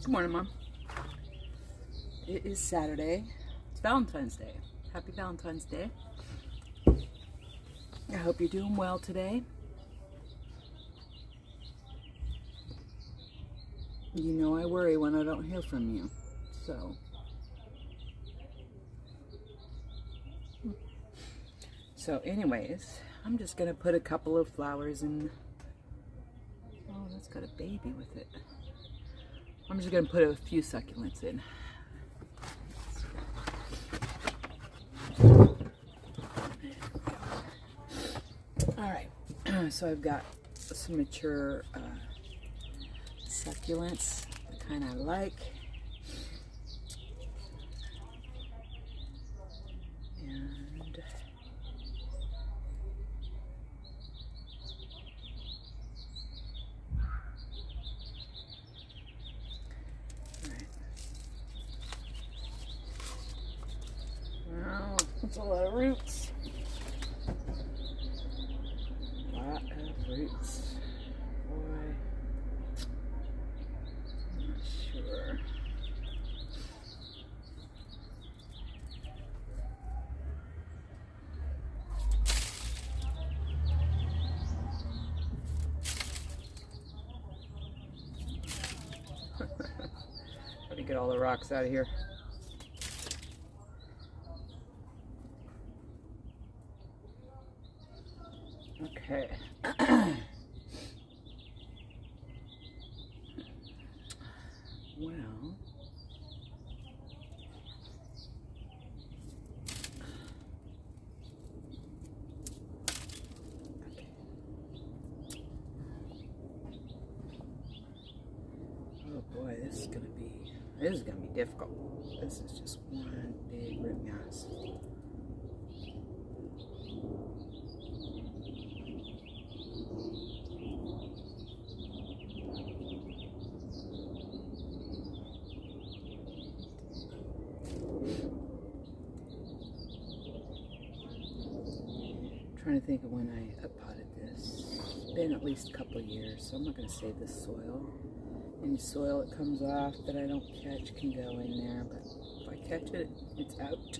Good morning, Mom. It is Saturday. It's Valentine's Day. Happy Valentine's Day. I hope you're doing well today. You know I worry when I don't hear from you. So anyways, I'm just going to put a couple of flowers in. Oh, that's got a baby with it. I'm just going to put a few succulents in. Alright, so I've got some mature succulents, the kind I like. And wow, that's a lot of roots. A lot of roots. Boy, I'm not sure. How do you get all the rocks out of here? Okay. Well, okay. Oh boy, this is gonna be difficult. This is just one big root mass. Trying to think of when I potted this. It's been at least a couple of years, so I'm not going to save this soil. Any soil that comes off that I don't catch can go in there, but if I catch it, it's out.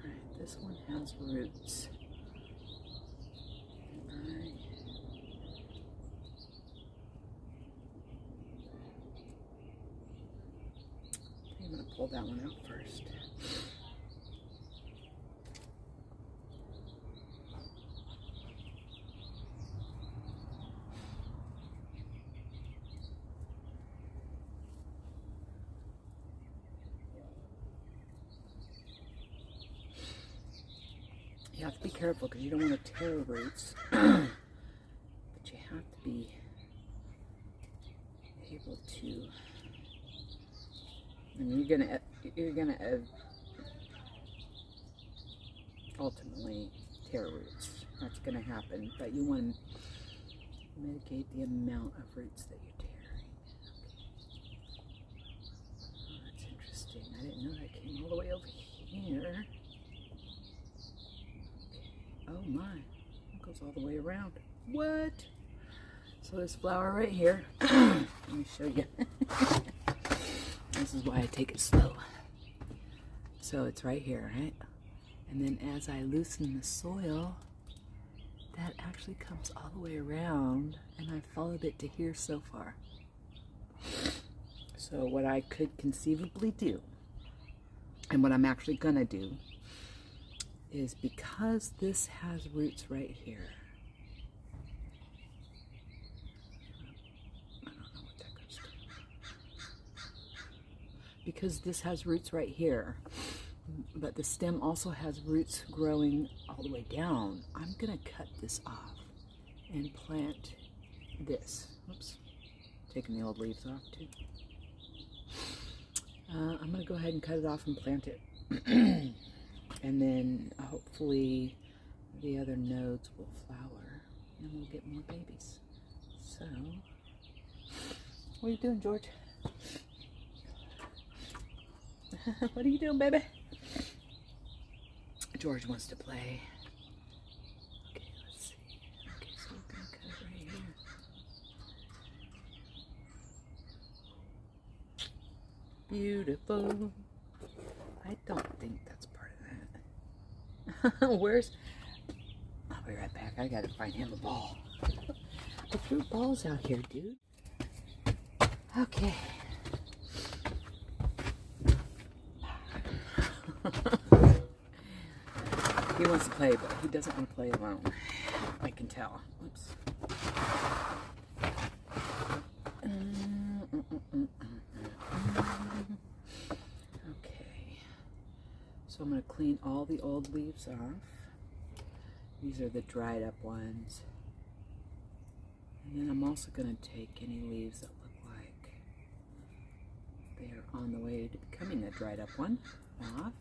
Alright, this one has roots. I'm going to pull that one out first. You have to be careful because you don't want to tear roots, but you have to be able to. And you're gonna ultimately tear roots. That's gonna happen, but you want to mitigate the amount of roots that you're tearing. Okay. Oh, that's interesting. I didn't know that came all the way over here. Okay. Oh my, it goes all the way around. What? So this flower right here. Let me show you. This is why I take it slow. So it's right here, right? And then as I loosen the soil, that actually comes all the way around, and I followed it to here so far. So what I could conceivably do, and what I'm actually gonna do, is because this has roots right here. Because this has roots right here, but the stem also has roots growing all the way down, I'm gonna cut this off and plant this. Oops, taking the old leaves off too. I'm gonna go ahead and cut it off and plant it. And then hopefully the other nodes will flower and we'll get more babies. So, what are you doing, George? What are you doing, baby? George wants to play. Okay, let's see. Okay, so we're going to cut it right here. Beautiful. I don't think that's part of that. Where's... I'll be right back. I gotta find him a ball. I threw balls out here, dude. Okay. He wants to play, but he doesn't want to play alone. I can tell. Oops. Okay. So I'm going to clean all the old leaves off. These are the dried up ones. And then I'm also going to take any leaves that look like they are on the way to becoming a dried up one off.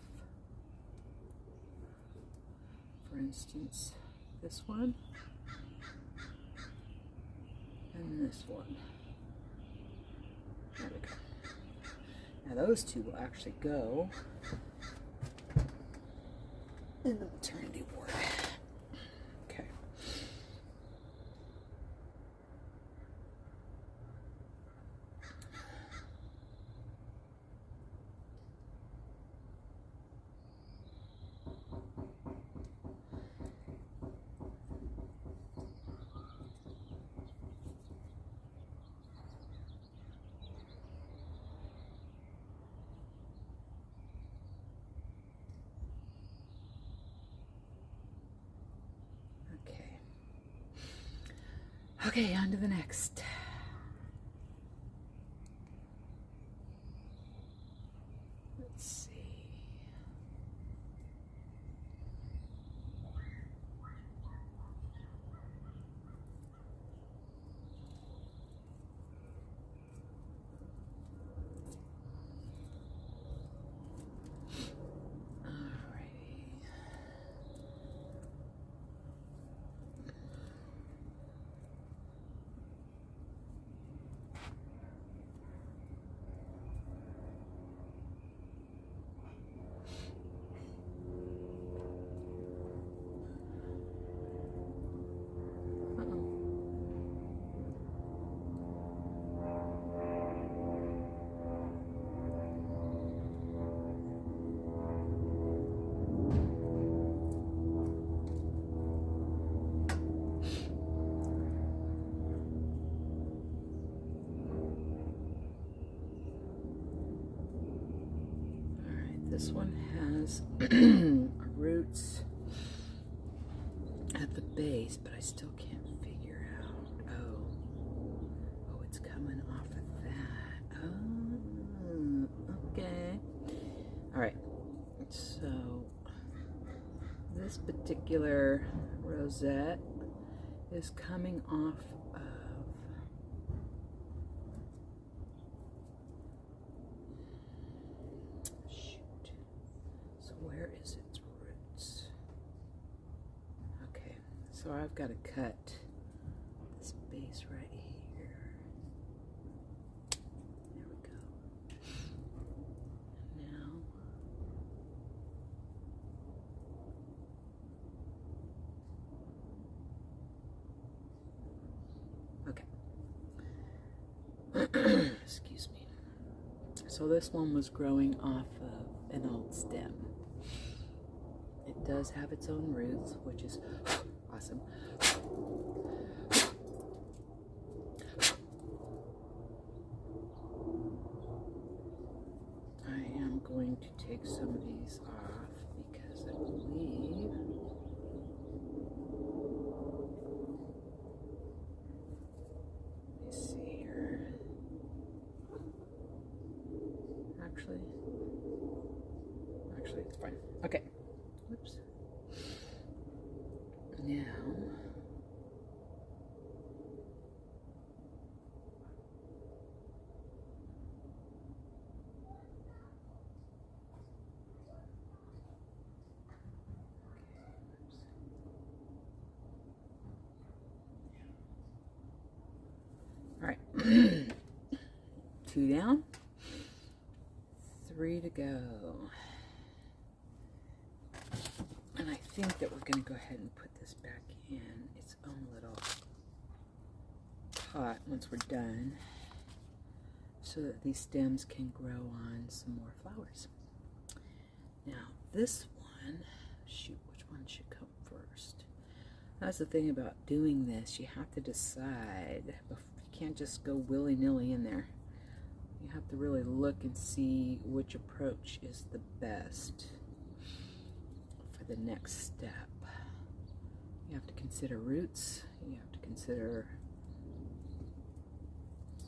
For instance, this one and this one. There we go. Now those two will actually go in the maternity ward. Okay. Okay, on to the next. Let's see. This one has roots at the base, but I still can't figure out. Oh, it's coming off of that. Oh, okay. All right. So this particular rosette is coming off of its roots. Okay, so I've got to cut this base right here. There we go. Now, okay. Excuse me. So this one was growing off of an old stem. It does have its own roots, which is awesome. I am going to take some of these off because I believe let me see here. Actually, it's fine. Okay. Whoops. Now, all right. 2 down, 3 free to go. And I think that we're going to go ahead and put this back in its own little pot once we're done, so that these stems can grow on some more flowers. Now this one, shoot, which one should come first? That's the thing about doing this, you have to decide. You can't just go willy-nilly in there. You have to really look and see which approach is the best for the next step. You have to consider roots, you have to consider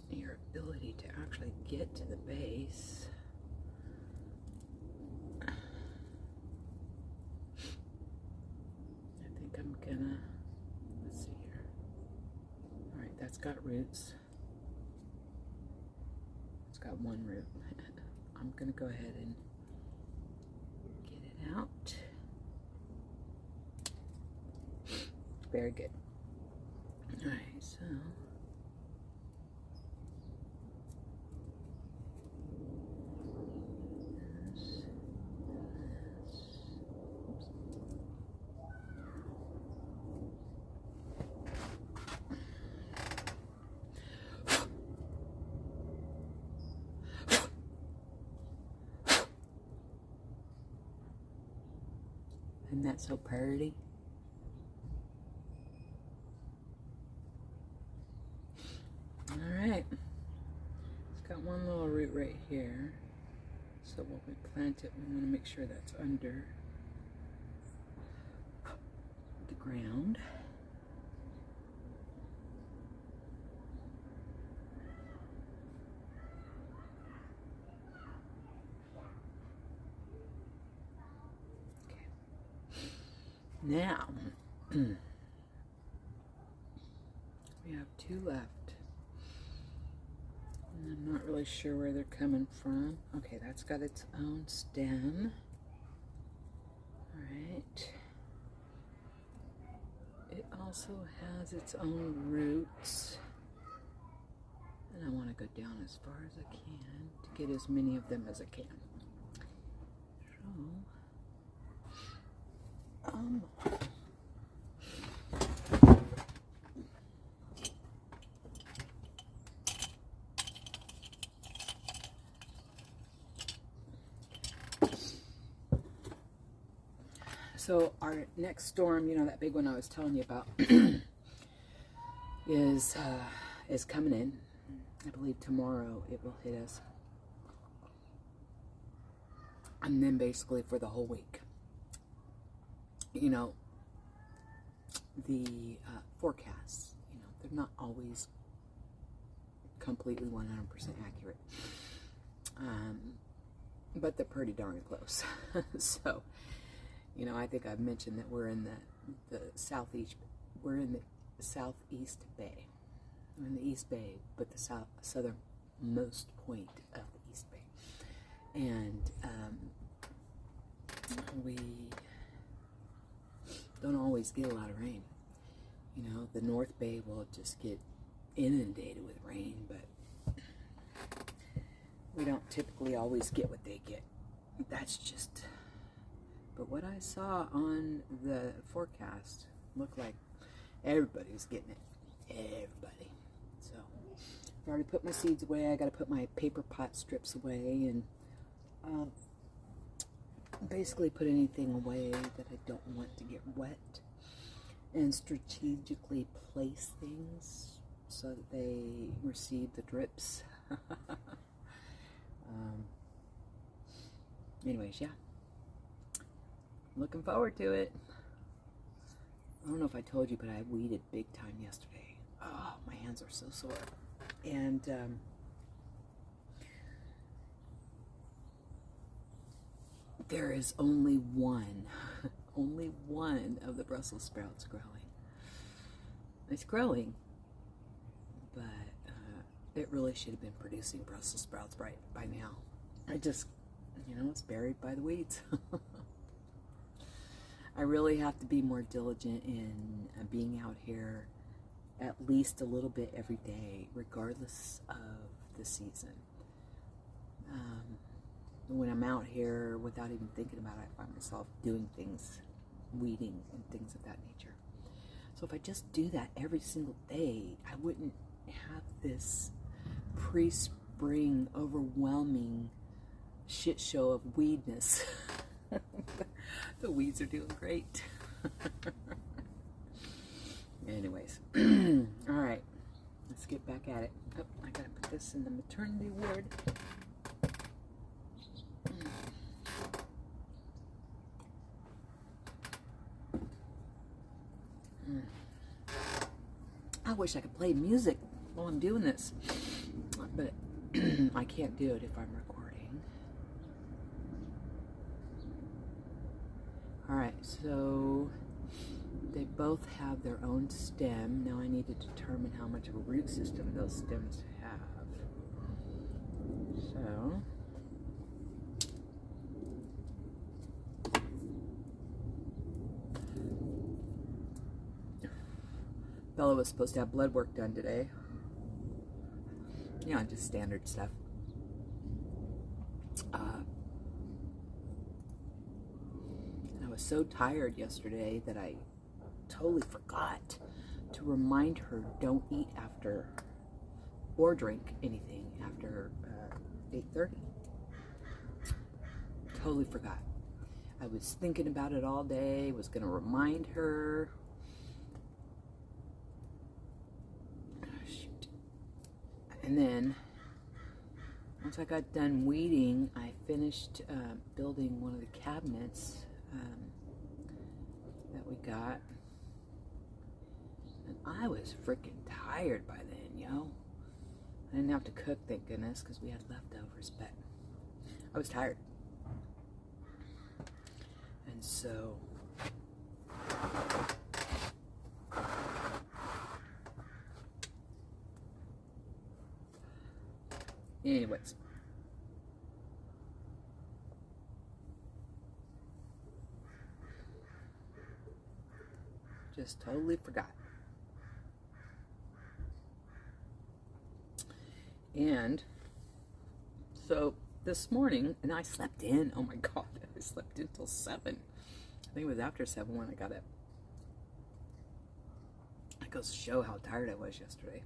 your ability to actually get to the base. I think I'm gonna, let's see here. All right, that's got roots. It's got one root. I'm gonna go ahead and get it out. Very good. All right, so isn't that so pretty? Alright, it's got one little root right here, so when we plant it, we want to make sure that's under the ground. Now, we have two left. And I'm not really sure where they're coming from. Okay, that's got its own stem. Alright. It also has its own roots. And I want to go down as far as I can to get as many of them as I can. So our next storm, you know, that big one I was telling you about, is coming in. I believe tomorrow it will hit us. And then basically for the whole week. You know, the forecasts, you know, they're not always completely 100% accurate. But they're pretty darn close. So, you know, I think I've mentioned that we're in the southeast, we're in the southeast bay. We're in the East Bay, but the southernmost point of the East Bay. And we don't always get a lot of rain. You know, the North Bay will just get inundated with rain, but we don't typically always get what they get. That's just, but what I saw on the forecast looked like everybody was getting it. Everybody. So I've already put my seeds away. I got to put my paper pot strips away, and basically put anything away that I don't want to get wet, and strategically place things so that they receive the drips. Anyways, yeah, looking forward to it. I don't know if I told you, but I weeded big time yesterday. Oh, my hands are so sore. And there is only one of the Brussels sprouts growing. It's growing, but it really should have been producing Brussels sprouts by now. I just, you know, it's buried by the weeds. I really have to be more diligent in being out here at least a little bit every day, regardless of the season. when I'm out here, without even thinking about it, I find myself doing things, weeding and things of that nature. So if I just do that every single day, I wouldn't have this pre-spring overwhelming shit show of weedness. The weeds are doing great. Anyways, all right, let's get back at it. Oh, I gotta put this in the maternity ward. I wish I could play music while I'm doing this, but I can't do it if I'm recording. Alright, so they both have their own stem. Now I need to determine how much of a root system those stems have. So Bella was supposed to have blood work done today. Yeah, just standard stuff. I was so tired yesterday that I totally forgot to remind her don't eat after or drink anything after 8:30. Totally forgot. I was thinking about it all day, was going to remind her. And then, once I got done weeding, I finished building one of the cabinets that we got. And I was freaking tired by then, yo. I didn't have to cook, thank goodness, because we had leftovers, but I was tired. And so anyways, just totally forgot. And so this morning, and I slept in, oh my God, I slept in till 7. I think it was after 7 when I got up. That goes to show how tired I was yesterday.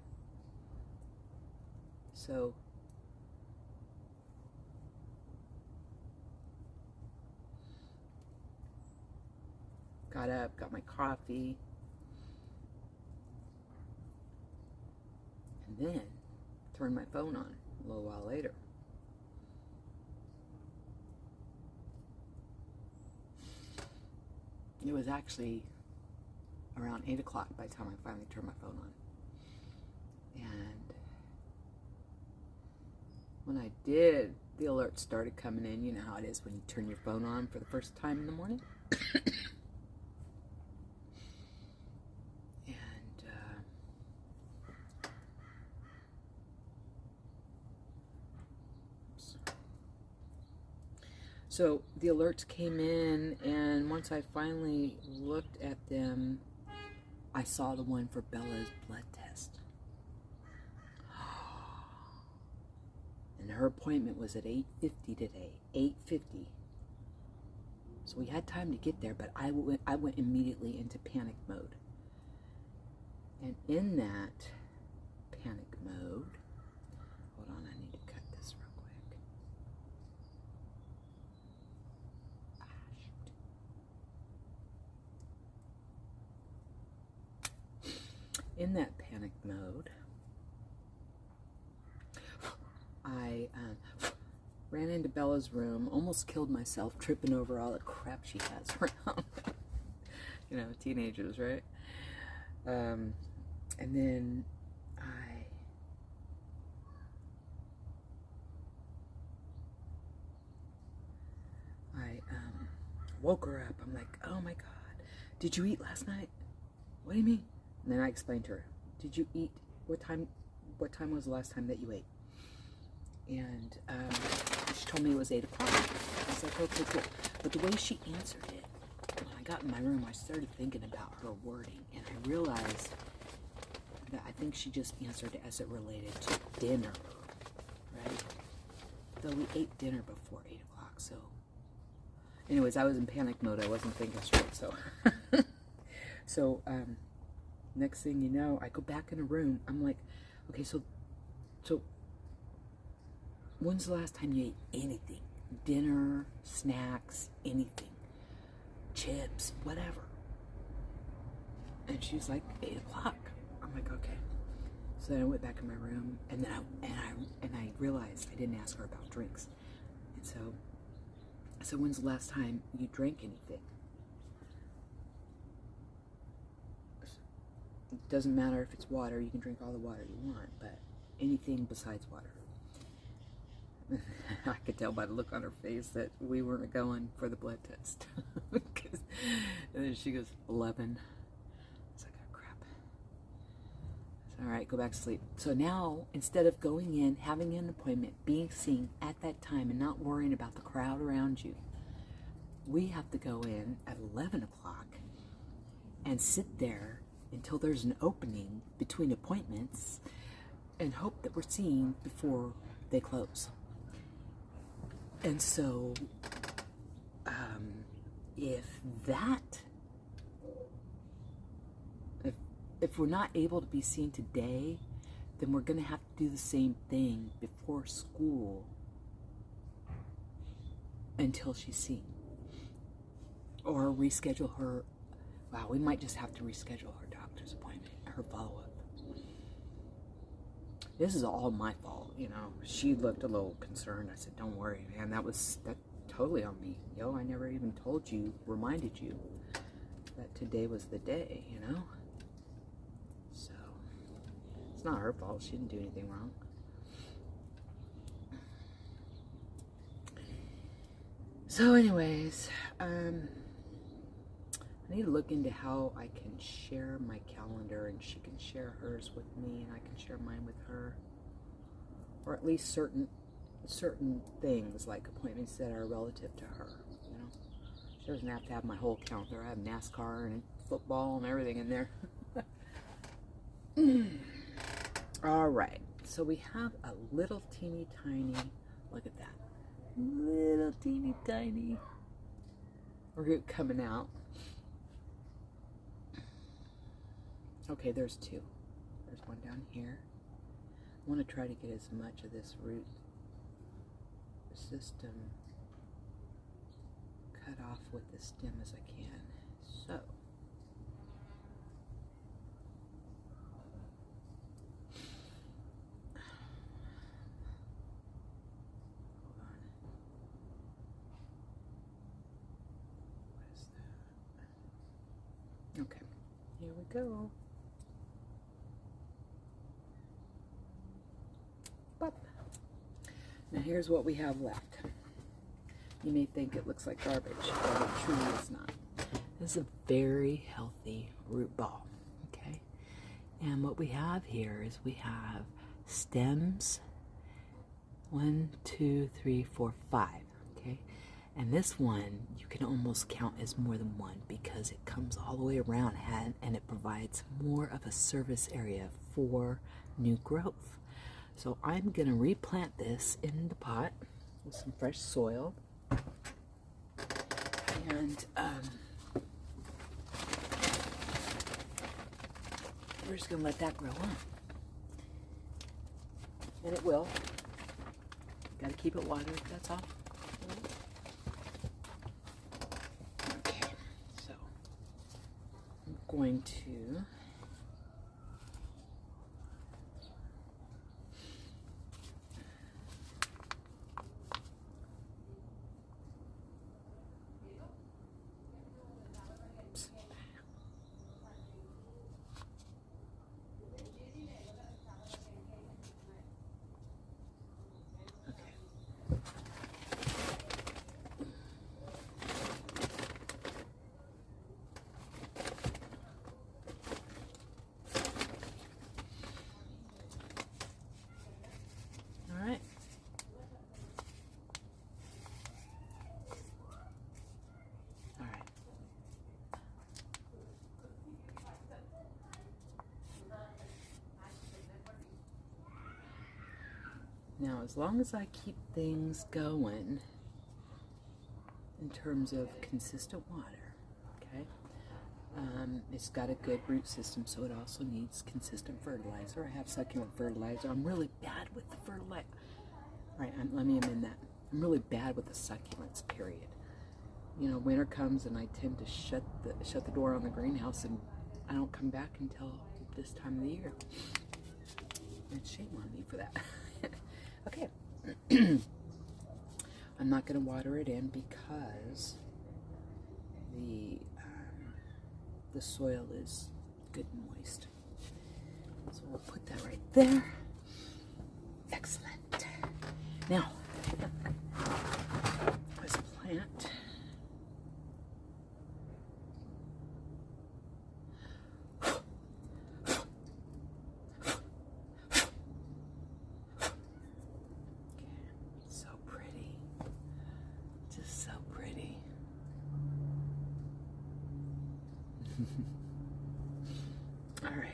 So got up, got my coffee, and then turned my phone on a little while later. It was actually around 8 o'clock by the time I finally turned my phone on. And when I did, the alerts started coming in. You know how it is when you turn your phone on for the first time in the morning. So the alerts came in, and once I finally looked at them, I saw the one for Bella's blood test. And her appointment was at 8:50 today, 8:50. So we had time to get there, but I went immediately into panic mode. And in that panic mode, hold on, I need to cut this real quick. In that panic mode, I ran into Bella's room, almost killed myself, tripping over all the crap she has around. You know, teenagers, right? And then I woke her up. I'm like, oh my God, did you eat last night? What do you mean? And then I explained to her, did you eat, what time was the last time that you ate? And she told me it was 8 o'clock. I was like, okay, cool. But the way she answered it, when I got in my room, I started thinking about her wording, and I realized that I think she just answered it as it related to dinner, right? Though we ate dinner before 8 o'clock. So, anyways, I was in panic mode. I wasn't thinking straight. So, next thing you know, I go back in a room. I'm like, okay, so when's the last time you ate anything? Dinner, snacks, anything, chips, whatever. And she's like, 8 o'clock. I'm like, okay. So then I went back in my room, and then I realized I didn't ask her about drinks. And so I said, when's the last time you drank anything? It doesn't matter if it's water. You can drink all the water you want, but anything besides water. I could tell by the look on her face that we weren't going for the blood test. And then she goes, 11. It's like, oh crap. It's all right, go back to sleep. So now, instead of going in, having an appointment, being seen at that time, and not worrying about the crowd around you, we have to go in at 11 o'clock and sit there until there's an opening between appointments and hope that we're seen before they close. And so, if we're not able to be seen today, then we're going to have to do the same thing before school until she's seen. Or reschedule her. Wow, we might just have to reschedule her doctor's appointment, her follow-up. This is all my fault, you know. She looked a little concerned. I said, don't worry, man. That totally on me. Yo, I never even told you, reminded you that today was the day, you know. So, it's not her fault. She didn't do anything wrong. So anyways, I need to look into how I can share my calendar and she can share hers with me and I can share mine with her. Or at least certain things, like appointments that are relative to her, you know. She doesn't have to have my whole calendar. I have NASCAR and football and everything in there. All right, so we have a little teeny tiny, look at that, little teeny tiny root coming out. Okay, there's two. There's one down here. I want to try to get as much of this root system cut off with the stem as I can. So, hold on. What is that? Okay, here we go. Now here's what we have left. You may think it looks like garbage, but it truly is not. This is a very healthy root ball, okay? And what we have here is we have stems, 1, 2, 3, 4, 5, okay? And this one, you can almost count as more than one because it comes all the way around and it provides more of a service area for new growth. So I'm going to replant this in the pot with some fresh soil. And we're just going to let that grow on. And it will. Got to keep it watered, that's all. Okay, so I'm going to now, as long as I keep things going, in terms of consistent water, okay? It's got a good root system, so it also needs consistent fertilizer. I have succulent fertilizer. I'm really bad with the fertilizer. All right, let me amend that. I'm really bad with the succulents, period. You know, winter comes and I tend to shut the door on the greenhouse, and I don't come back until this time of the year. And shame on me for that. Okay. I'm not going to water it in because the soil is good and moist. So we'll put that right there. Excellent. Now, let's plant. So pretty. Just so pretty. All right.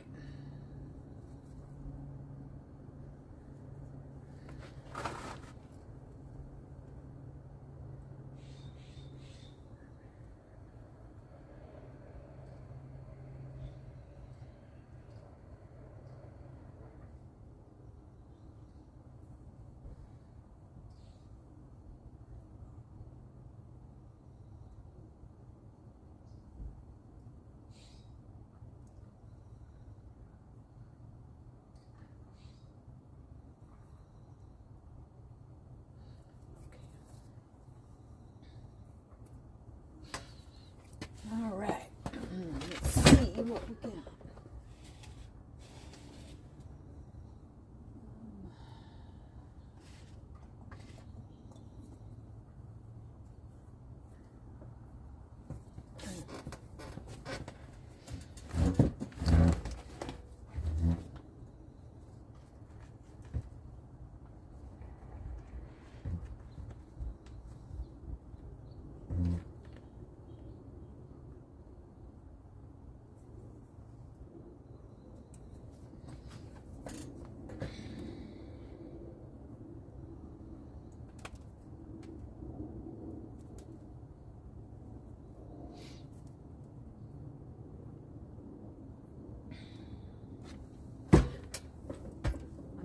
All right, let's see what we got.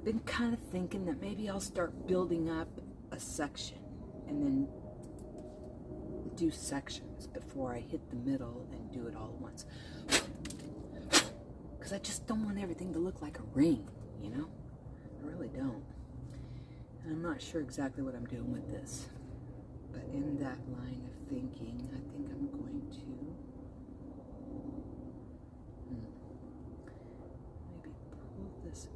Been kind of thinking that maybe I'll start building up a section and then do sections before I hit the middle and do it all at once. Because I just don't want everything to look like a ring, you know? I really don't. And I'm not sure exactly what I'm doing with this. But in that line of thinking, I think I'm going to maybe pull this out.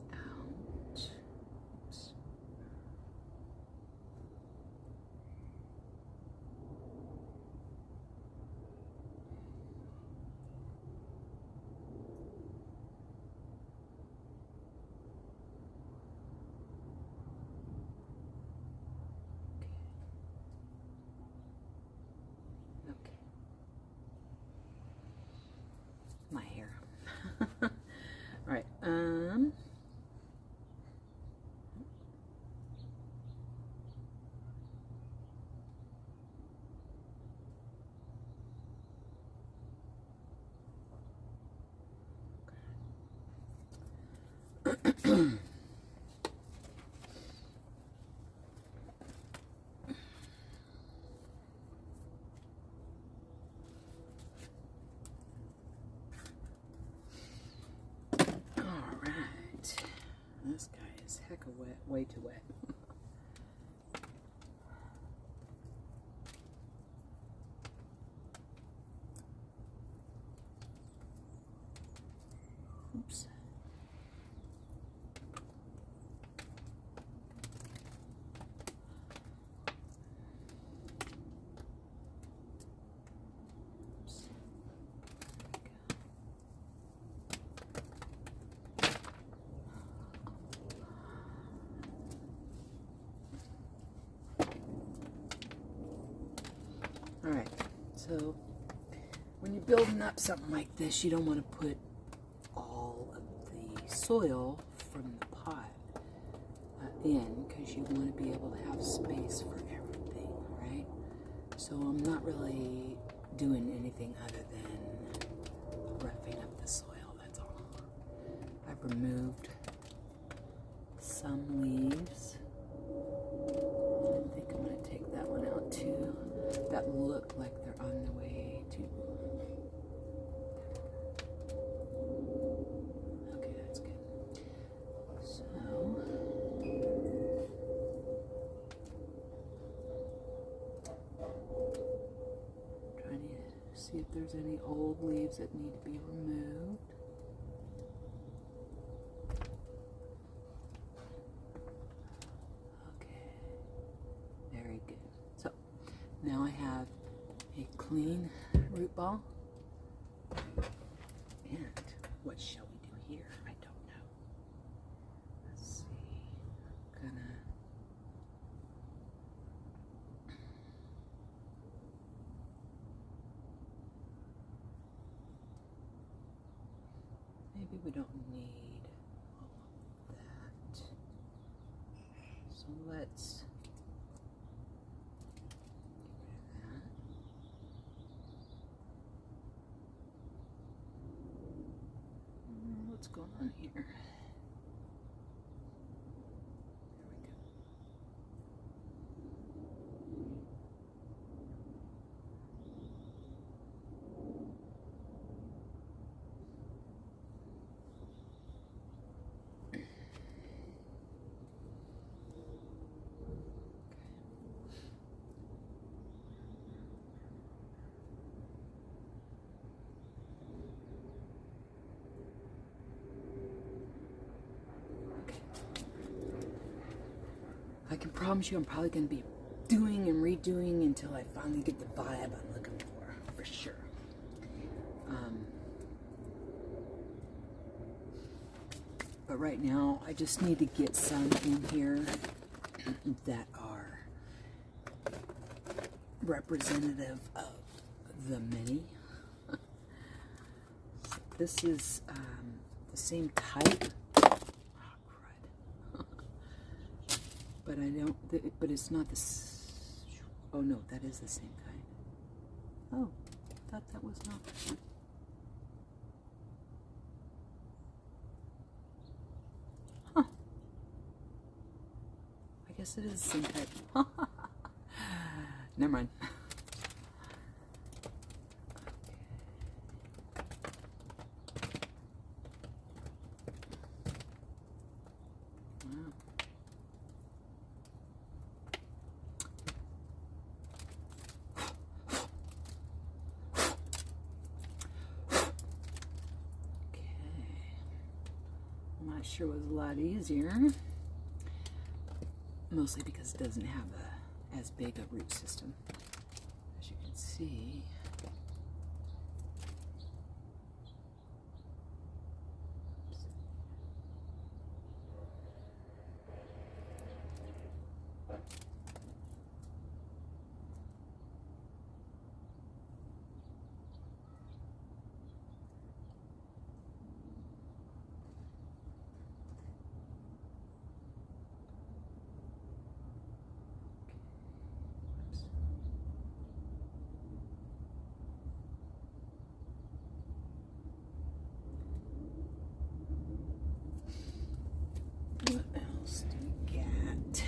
My hair. All right. This guy is heck of wet, way too wet. Oops. Alright, so when you're building up something like this, you don't want to put all of the soil from the pot in, because you want to be able to have space for everything, right? So I'm not really doing anything other than roughing up the soil, that's all. I've removed some leaves. I think I'm going to take that one out too. That look like they're on their way to. Okay, that's good. So, trying to see if there's any old leaves that need to be removed. Now I have a clean root ball. And what shall we do here? I don't know. Let's see. I'm gonna maybe we don't need all of that. So let's what's going on here? There we go. I can promise you I'm probably going to be doing and redoing until I finally get the vibe I'm looking for sure. But right now, I just need to get some in here that are representative of the many. So this is the same type. But I don't, but it's not this, oh no, that is the same kind. Oh, I thought that was not. Huh. I guess it is the same type. Never mind. Sure was a lot easier, mostly because it doesn't have as big a root system, as you can see. What else do we get?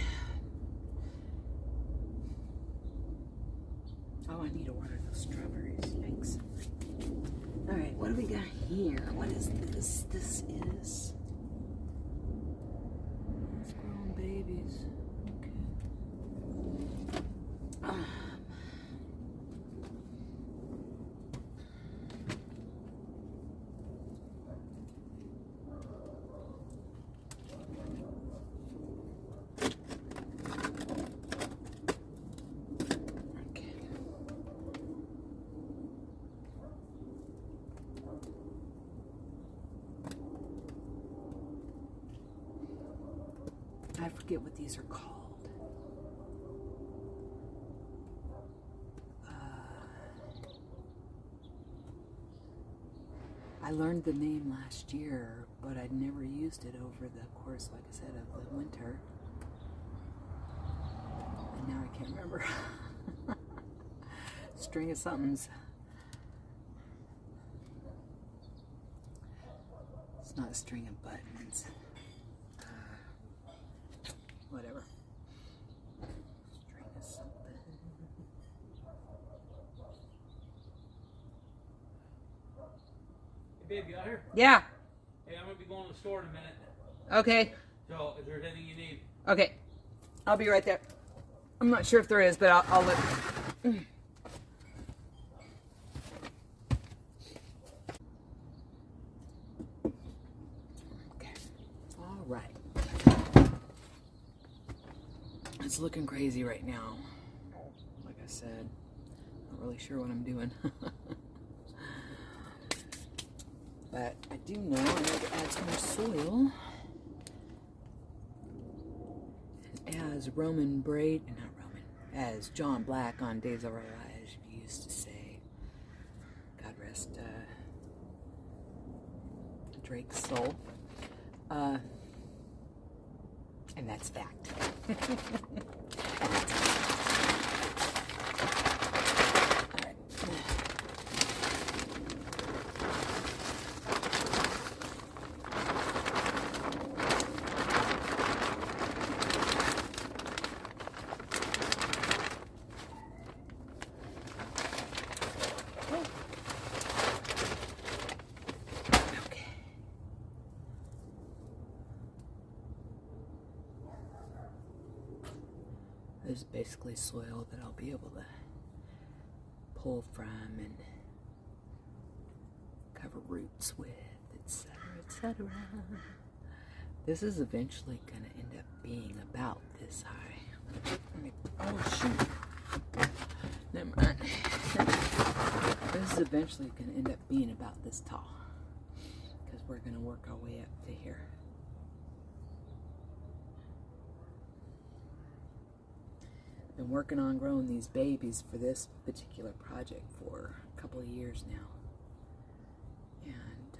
Oh, I need to water those strawberries. Thanks. All right, what do we got here? What is this? This is grown babies. Okay. I forget what these are called. I learned the name last year, but I'd never used it over the course, like I said, of the winter. And now I can't remember. string of somethings. It's not a string of buttons. Whatever. String of something. Hey babe, you out here? Yeah. Hey, I'm gonna be going to the store in a minute. Okay. So, if there's anything you need. Okay. I'll be right there. I'm not sure if there is, but I'll let. Okay. All right. It's looking crazy right now. Like I said, not really sure what I'm doing. But I do know I need to add some more soil. As Roman Braid, not Roman, as John Black on Days of Our Lives used to say, God rest Drake's soul. And that's fact. This is basically soil that I'll be able to pull from and cover roots with, etc., etc. This is eventually going to end up being about this high. Oh shoot. Never mind. This is eventually going to end up being about this tall, because we're going to work our way up to here. Been working on growing these babies for this particular project for a couple of years now, and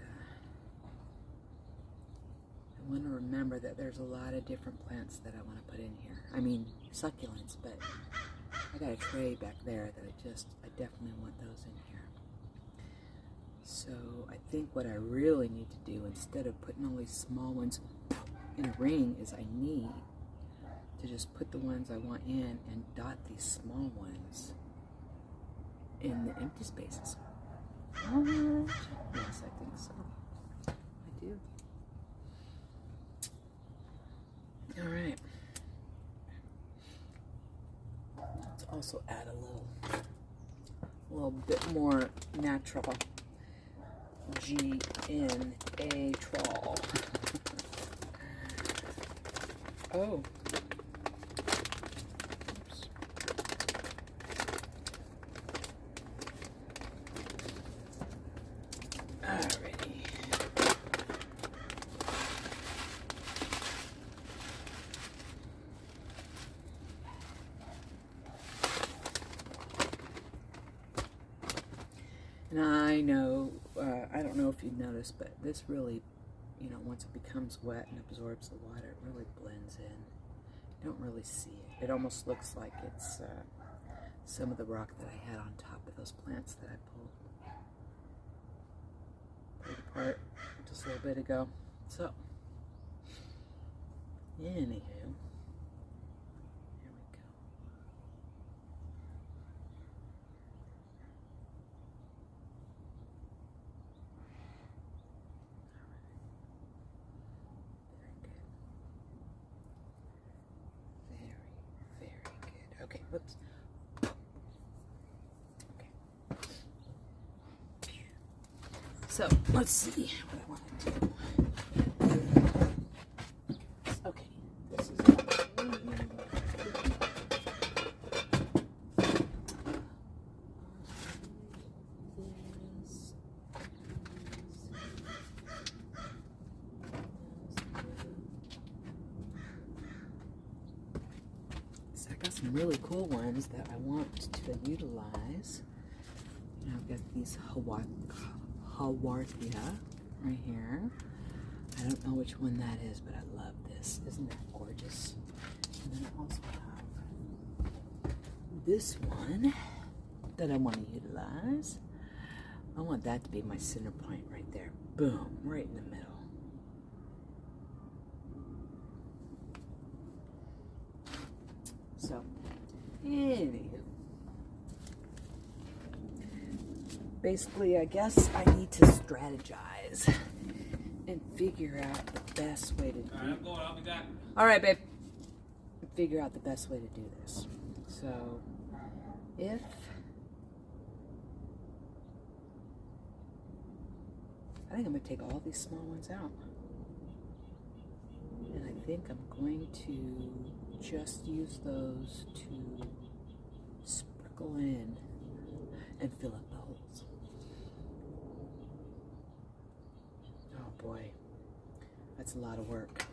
I want to remember that there's a lot of different plants that I want to put in here. I mean succulents, but I got a tray back there that I definitely want those in here. So I think what I really need to do, instead of putting all these small ones in a ring, is I need to just put the ones I want in and dot these small ones in the empty spaces. What? Yes, I think so. I do. All right. Let's also add a little bit more natural GNA trawl. Oh. And I know, I don't know if you've noticed, but this really, you know, once it becomes wet and absorbs the water, it really blends in. You don't really see it. It almost looks like it's some of the rock that I had on top of those plants that I pulled apart just a little bit ago. So, anywho. Okay, whoops. Okay. So, let's see what I want to do. Okay, this is some really cool ones that I want to utilize. You know, I've got these Hawarthia right here. I don't know which one that is, but I love this. Isn't that gorgeous? And then I also have this one. that I want to utilize. I want that to be my center point right there. Boom, right in the middle. So, anywho. Basically, I guess I need to strategize and figure out the best way to do it. Alright, I'm going. I'll be back. All right, babe. Figure out the best way to do this. So, if I think I'm going to take all these small ones out. And I think I'm going to just use those to sprinkle in and fill up the holes. Oh boy, that's a lot of work.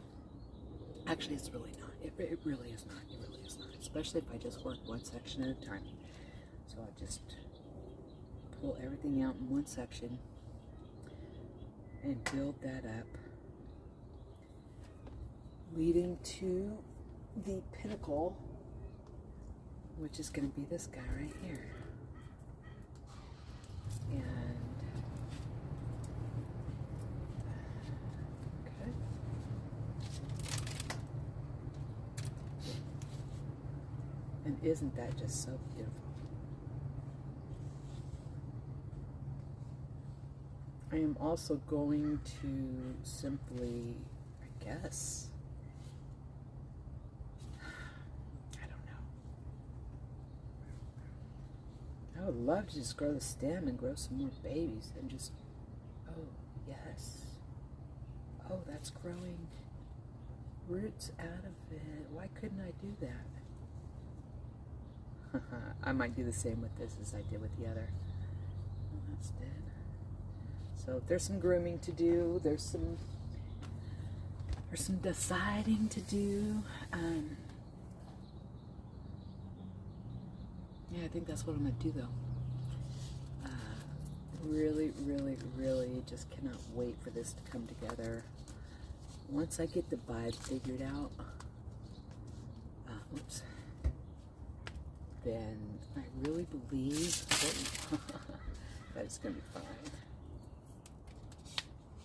Actually, it's really not. It really is not. It really is not. Especially if I just work one section at a time. So I just pull everything out in one section and build that up, leading to the pinnacle, which is going to be this guy right here. And okay. And isn't that just so beautiful? I am also going to simply, I guess, I don't know. I would love to just grow the stem and grow some more babies and just, oh, yes. Oh, that's growing roots out of it. Why couldn't I do that? I might do the same with this as I did with the other. Oh, that's dead. So there's some grooming to do. There's some deciding to do. Yeah, I think that's what I'm gonna do though. Really, really, really just cannot wait for this to come together. Once I get the vibe figured out, oops, then I really believe that it's gonna be fine.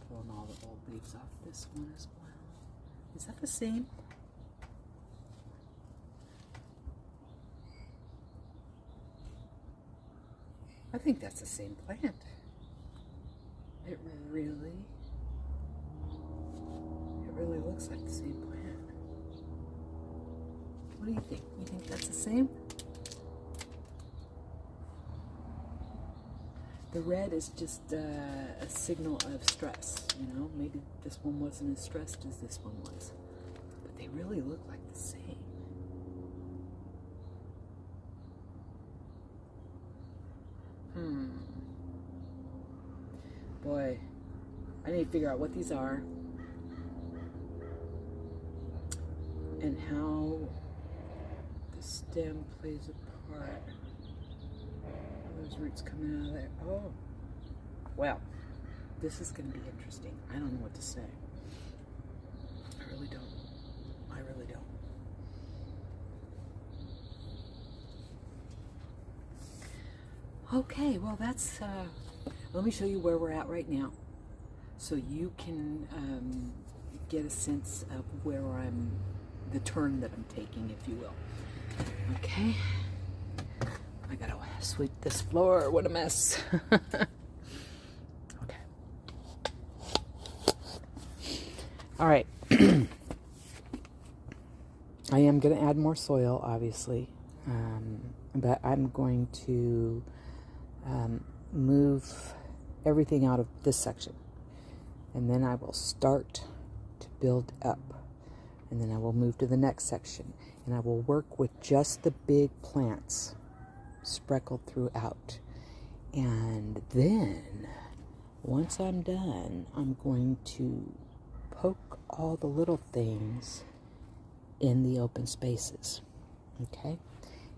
Pulling all the old leaves off this one as well. Is that the same? I think that's the same plant. It really looks like the same plant. What do you think? You think that's the same? The red is just a signal of stress, you know? Maybe this one wasn't as stressed as this one was. But they really look like the same. Boy, I need to figure out what these are and how the stem plays a part. Those roots coming out of there. Oh, well, this is going to be interesting. I don't know what to say. I really don't. I really don't. Okay, well, that's, let me show you where we're at right now so you can get a sense of where the turn that I'm taking, if you will. Okay. I gotta sweep this floor. What a mess. Okay. All right. I am going to add more soil, obviously. But I'm going to move everything out of this section. And then I will start to build up. And then I will move to the next section. And I will work with just the big plants speckled throughout. And then once I'm done, I'm going to poke all the little things in the open spaces. Okay?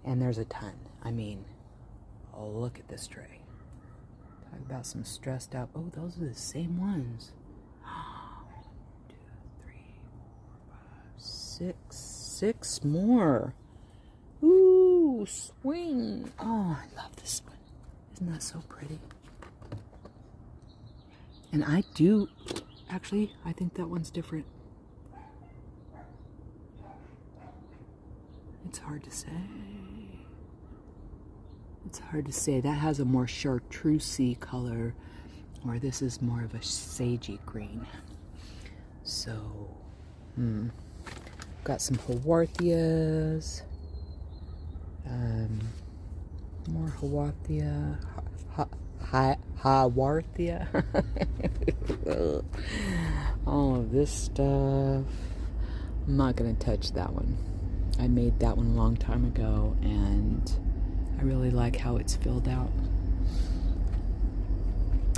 And there's a ton. I mean, oh, look at this tray. Talk about some stressed out. Oh, those are the same ones. 1, 2, 3, 4, 5, 6. 6 more. Ooh, swing. Oh, I love this one. Isn't that so pretty? And I do, actually, I think that one's different. It's hard to say. It's hard to say. That has a more chartreusey color, or this is more of a sagey green. So, got some Haworthias. More Haworthia. Haworthia. All of this stuff. I'm not going to touch that one. I made that one a long time ago, and I really like how it's filled out.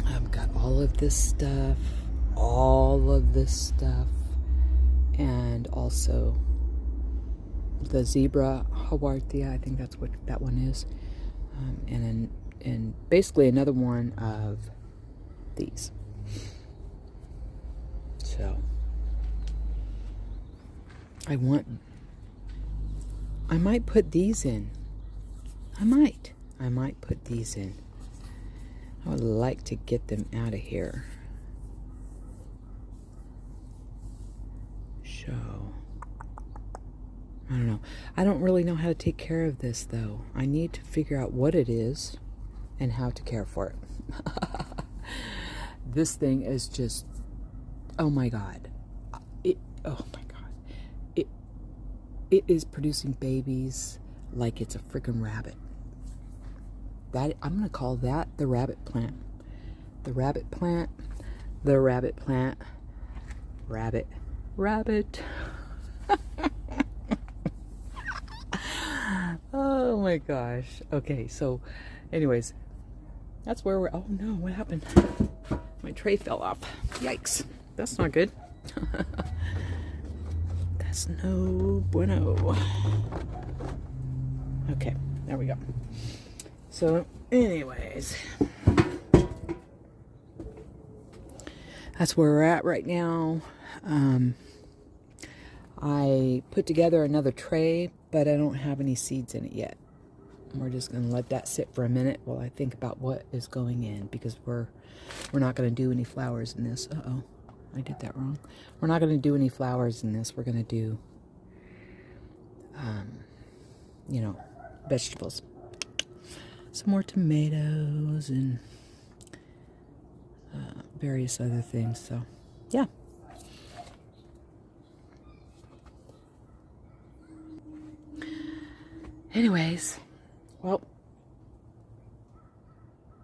I've got all of this stuff, and also the zebra Haworthia. I think that's what that one is, and basically another one of these. So I might put these in. I might put these in. I would like to get them out of here. So, I don't know. I don't really know how to take care of this, though. I need to figure out what it is and how to care for it. This thing is just, oh my God. It is producing babies like it's a freaking rabbit. That I'm going to call that the rabbit plant. The rabbit plant. The rabbit plant. Rabbit. Oh my gosh. Okay, so anyways, that's where we're, oh no, what happened? My tray fell off. Yikes. That's not good. That's no bueno. Okay, there we go. So, anyways, that's where we're at right now. I put together another tray, but I don't have any seeds in it yet. We're just going to let that sit for a minute while I think about what is going in, because we're not going to do any flowers in this. Uh-oh, I did that wrong. We're not going to do any flowers in this. We're going to do, vegetables. Some more tomatoes and various other things. So, yeah. Anyways, well,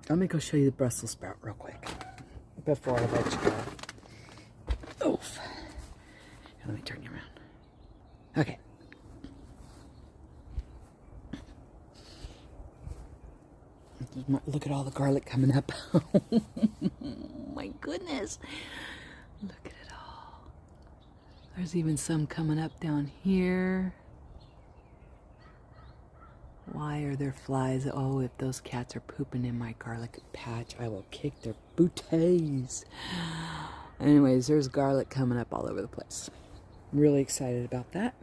let me go show you the Brussels sprout real quick before I let you go. Oof. Let me turn you around. Okay. Look at all the garlic coming up. My goodness. Look at it all. There's even some coming up down here. Why are there flies? Oh, if those cats are pooping in my garlic patch, I will kick their booties. Anyways, there's garlic coming up all over the place. I'm really excited about that.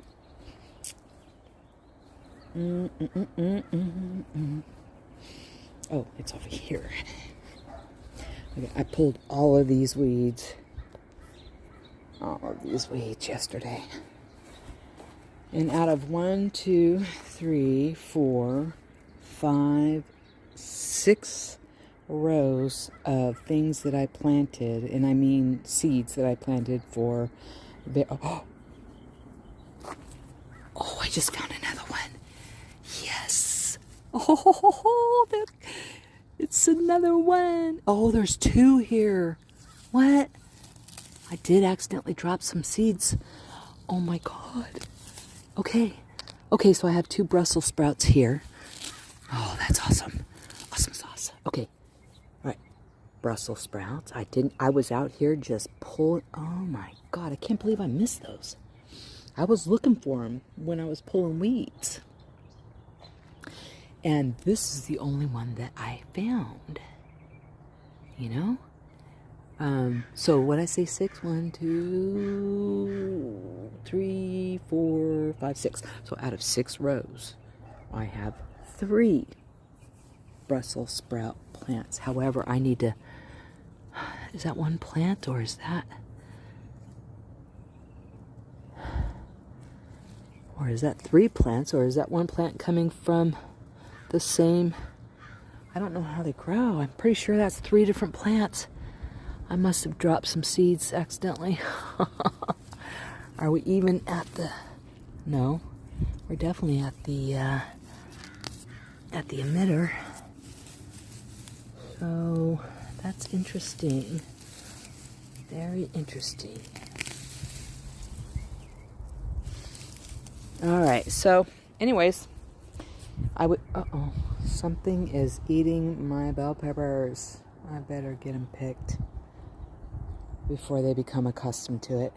Oh, it's over here. Okay, I pulled all of these weeds yesterday. And out of 1, 2, 3, 4, 5, 6 rows of things that I planted, and I mean seeds that I planted for oh, I just found another one. Yes. Oh, it's another one. Oh, there's 2 here. What? I did accidentally drop some seeds. Oh my God. Okay, so I have 2 Brussels sprouts here. Oh, that's awesome. Awesome sauce. Okay, all right, Brussels sprouts. I was out here just pulling. Oh my God, I can't believe I missed those. I was looking for them when I was pulling weeds. And this is the only one that I found, So what I say 6, 1, 2, 3, 4, 5, 6. So out of 6 rows, I have 3 Brussels sprout plants. However, I need to... Is that one plant or is that... Or is that 3 plants, or is that one plant coming from the same... I don't know how they grow. I'm pretty sure that's 3 different plants. I must have dropped some seeds accidentally. Are we even at the... No. We're definitely at the emitter. So, that's interesting. Very interesting. Alright, so, anyways, I would... Uh-oh. Something is eating my bell peppers. I better get them picked before they become accustomed to it.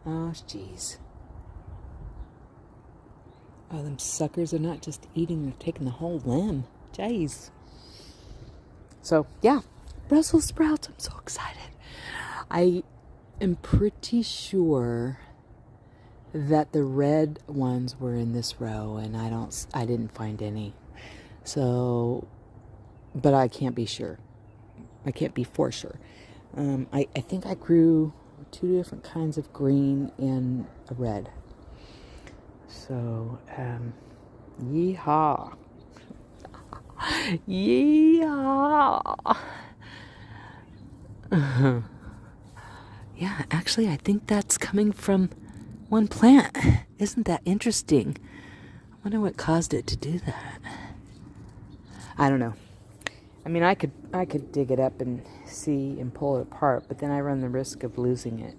Oh, jeez. Oh, them suckers are not just eating, they're taking the whole limb. Jeez. So, yeah. Brussels sprouts. I'm so excited. I am pretty sure that the red ones were in this row, and I didn't find any. So, but I can't be sure. I can't be for sure. I think I grew 2 different kinds of green and a red. So, yeehaw. Yeehaw. Yeah, actually, I think that's coming from one plant. Isn't that interesting? I wonder what caused it to do that. I don't know. I mean, I could dig it up and see and pull it apart, but then I run the risk of losing it.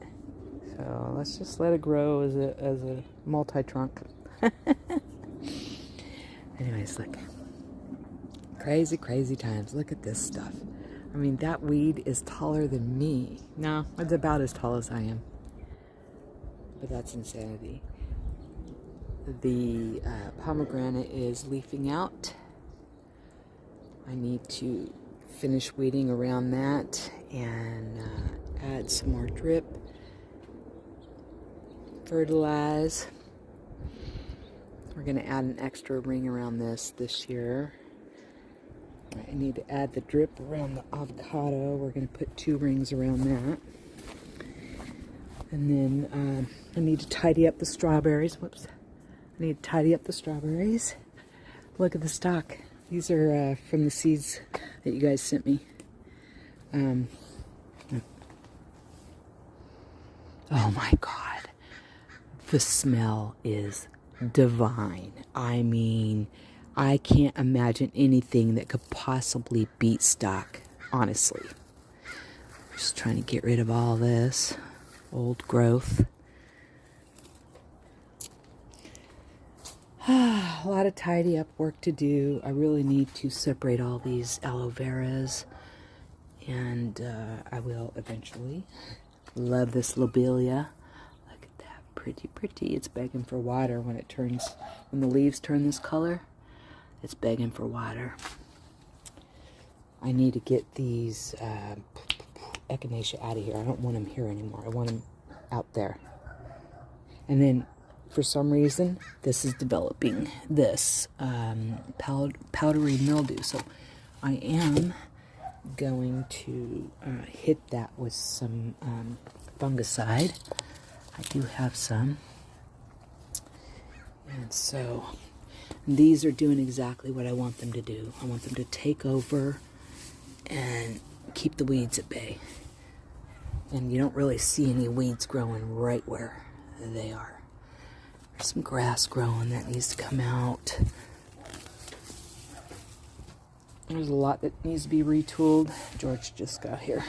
So let's just let it grow as a multi-trunk. Anyways, look. Crazy, crazy times. Look at this stuff. I mean, that weed is taller than me. No, it's about as tall as I am. But that's insanity. The pomegranate is leafing out. I need to finish weeding around that and add some more drip. Fertilize. We're going to add an extra ring around this year. I need to add the drip around the avocado. We're going to put 2 rings around that. And then I need to tidy up the strawberries. Whoops. I need to tidy up the strawberries. Look at the stalk. These are from the seeds that you guys sent me. Oh my God. The smell is divine. I mean, I can't imagine anything that could possibly beat stock, honestly. Just trying to get rid of all this old growth. A lot of tidy up work to do. I really need to separate all these aloe veras, and I will eventually. Love this lobelia. Look at that, pretty, pretty. It's begging for water when the leaves turn this color. It's begging for water. I need to get these echinacea out of here. I don't want them here anymore. I want them out there. And then, for some reason, this is developing this powdery mildew. So I am going to hit that with some fungicide. I do have some. And so these are doing exactly what I want them to do. I want them to take over and keep the weeds at bay. And you don't really see any weeds growing right where they are. There's some grass growing that needs to come out. There's a lot that needs to be retooled. George just got here.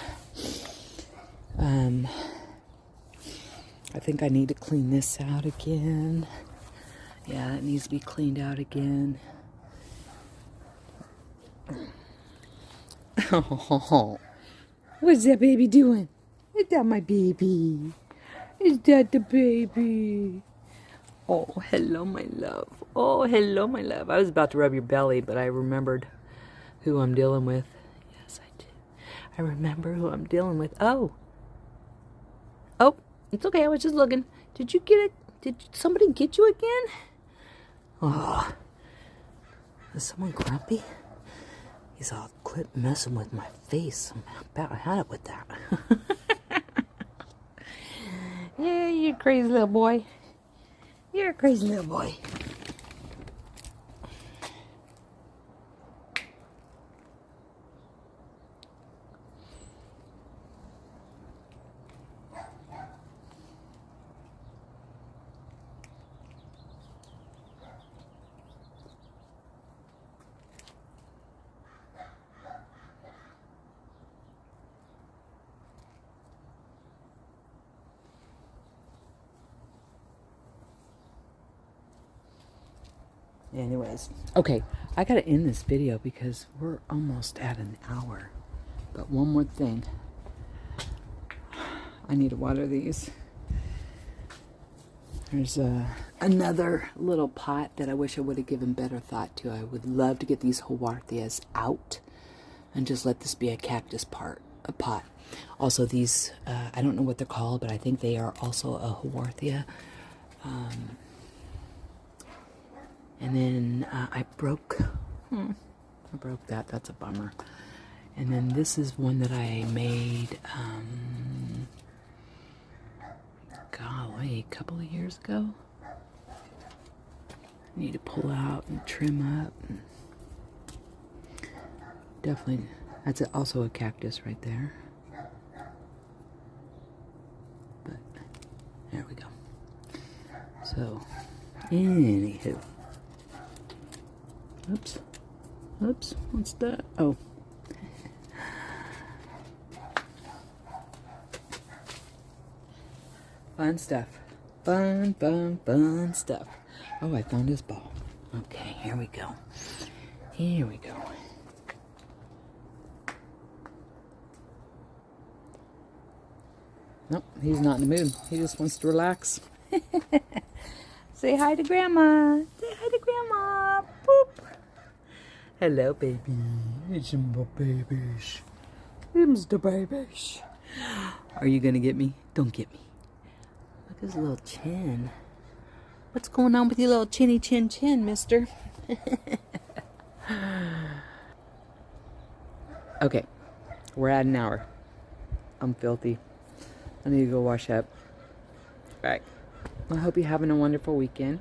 I think I need to clean this out again. Yeah, that needs to be cleaned out again. Oh, what's that baby doing? Is that my baby? Is that the baby? Oh, hello, my love. Oh, hello, my love. I was about to rub your belly, but I remembered who I'm dealing with. Yes, I did. I remember who I'm dealing with. Oh, it's okay. I was just looking. Did you get it? Did somebody get you again? Oh, is someone grumpy? He's all, quit messing with my face. I'm about had it with that. Yeah, you're a crazy little boy. You're a crazy little boy. Anyways, okay, I gotta end this video because we're almost at an hour. But one more thing. I need to water these. There's another little pot that I wish I would have given better thought to. I would love to get these Hawarthias out and just let this be a cactus pot. Also, these, I don't know what they're called, but I think they are also a Hawarthia. And then I broke that. That's a bummer. And then this is one that I made, golly, a couple of years ago. I need to pull out and trim up. And definitely, that's also a cactus right there. But there we go. So, anywho. Oops. Oops. What's that? Oh. Fun stuff. Fun stuff. Oh, I found his ball. Okay, here we go. Here we go. Nope, he's not in the mood. He just wants to relax. Say hi to Grandma. Say hi to Grandma. Boop. Hello, baby. It's my babies. It's the babies. Are you gonna get me? Don't get me. Look at his little chin. What's going on with your little chinny chin chin, mister? Okay, we're at an hour. I'm filthy. I need to go wash up. Alright. I hope you're having a wonderful weekend.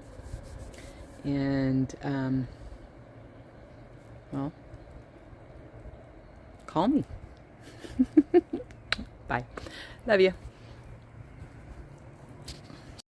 And, well, call me. Bye. Love you.